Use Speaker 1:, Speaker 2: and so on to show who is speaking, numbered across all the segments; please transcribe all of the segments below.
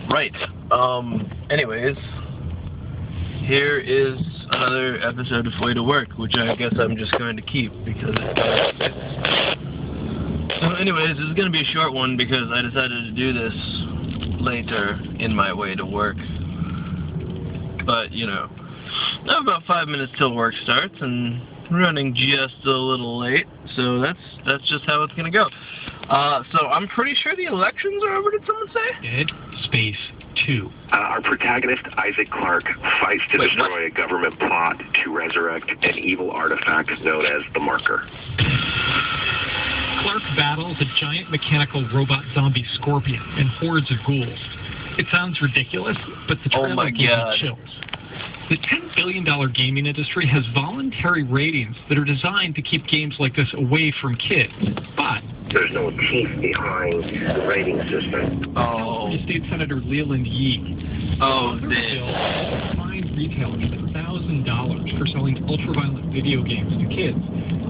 Speaker 1: Right. Anyways, here is another episode of Way to Work, which I guess I'm just going to keep because it fits. So anyways, this is going to be a short one because I decided to do this later in my way to work. But, you know, I have about 5 minutes till work starts, and running just a little late, so that's just how it's going to go. So I'm pretty sure the elections are over, did someone say?
Speaker 2: Dead Space 2.
Speaker 3: Our protagonist, Isaac Clarke, fights to destroy a government plot to resurrect an evil artifact known as the Marker.
Speaker 2: Clarke battles a giant mechanical robot zombie scorpion and hordes of ghouls. It sounds ridiculous, but the trailer gives me chills. The $10 billion gaming industry has voluntary ratings that are designed to keep games like this away from kids, but
Speaker 3: there's no teeth behind the rating system.
Speaker 2: California State Senator Leland Yee. Fined retailers $1,000 for selling ultraviolet video games to kids.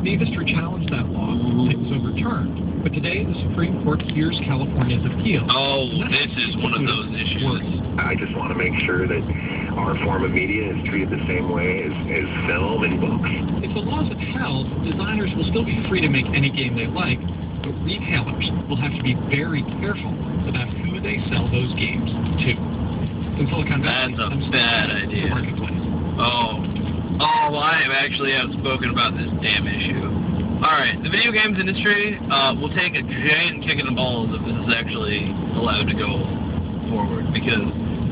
Speaker 2: The industry challenged that law, it was overturned. But today, the Supreme Court hears California's appeal.
Speaker 1: This is one of those issues.
Speaker 3: I just want to make sure that our form of media is treated the same way as film and books.
Speaker 2: If the laws are held, designers will still be free to make any game they like, but retailers will have to be very careful about who they sell those games to. In Silicon Valley,
Speaker 1: that's a bad idea. I am actually outspoken about this damn issue. Alright, the video games industry will take a giant kick in the balls if this is actually allowed to go forward, because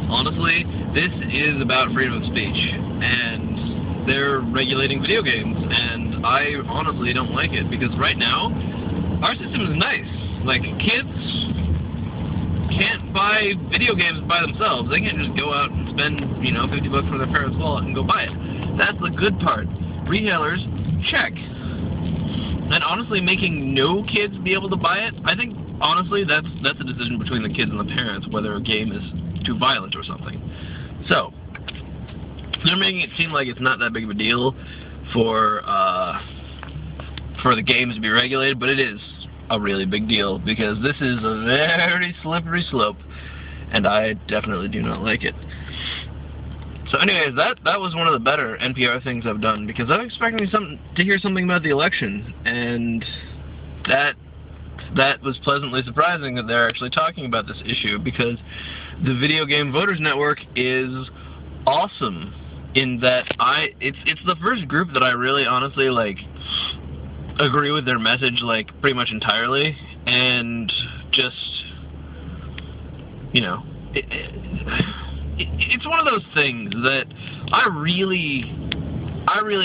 Speaker 1: honestly, this is about freedom of speech, and they're regulating video games, and I honestly don't like it, because right now, our system is nice. Like, kids can't buy video games by themselves. They can't just go out and spend, you know, $50 from their parents' wallet and go buy it. That's the good part. Retailers, check. And honestly, making no kids be able to buy it, I think, honestly, that's a decision between the kids and the parents, whether a game is too violent or something. So, they're making it seem like it's not that big of a deal for the games to be regulated, but it is a really big deal, because this is a very slippery slope, and I definitely do not like it. So anyways, that was one of the better NPR things I've done, because I was expecting to hear something about the election, and that was pleasantly surprising that they're actually talking about this issue, because the Video Game Voters Network is awesome in that it's the first group that I really honestly like agree with their message like pretty much entirely, and just, you know, it's one of those things that I really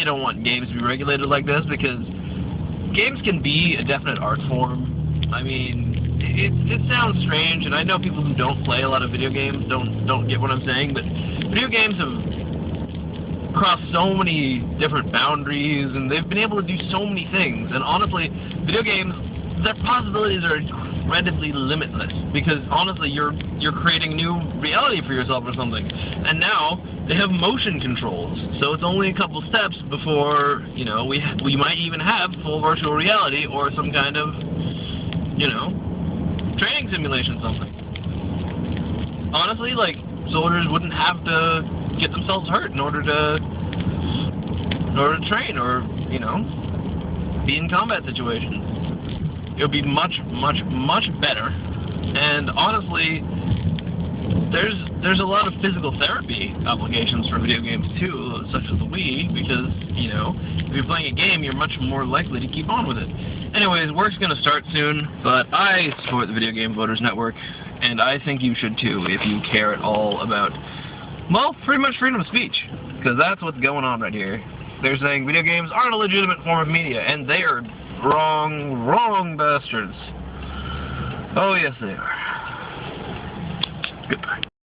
Speaker 1: don't want games to be regulated like this, because games can be a definite art form. I mean, it sounds strange, and I know people who don't play a lot of video games don't get what I'm saying, but video games have crossed so many different boundaries, and they've been able to do so many things, and honestly, video games, their possibilities are incredibly limitless, because honestly, you're creating new reality for yourself or something, and now they have motion controls, so it's only a couple steps before, you know, we might even have full virtual reality or some kind of, you know, training simulation something. Honestly, like, soldiers wouldn't have to get themselves hurt in order to train or, you know, be in combat situations. It would be much, much, much better. And honestly, there's a lot of physical therapy applications for video games too, such as the Wii, because, you know, if you're playing a game, you're much more likely to keep on with it. Anyways, work's gonna start soon, but I support the Video Game Voters Network, and I think you should too if you care at all about, well, pretty much freedom of speech, because that's what's going on right here. They're saying video games aren't a legitimate form of media, and they are wrong bastards. Oh yes they are. Goodbye.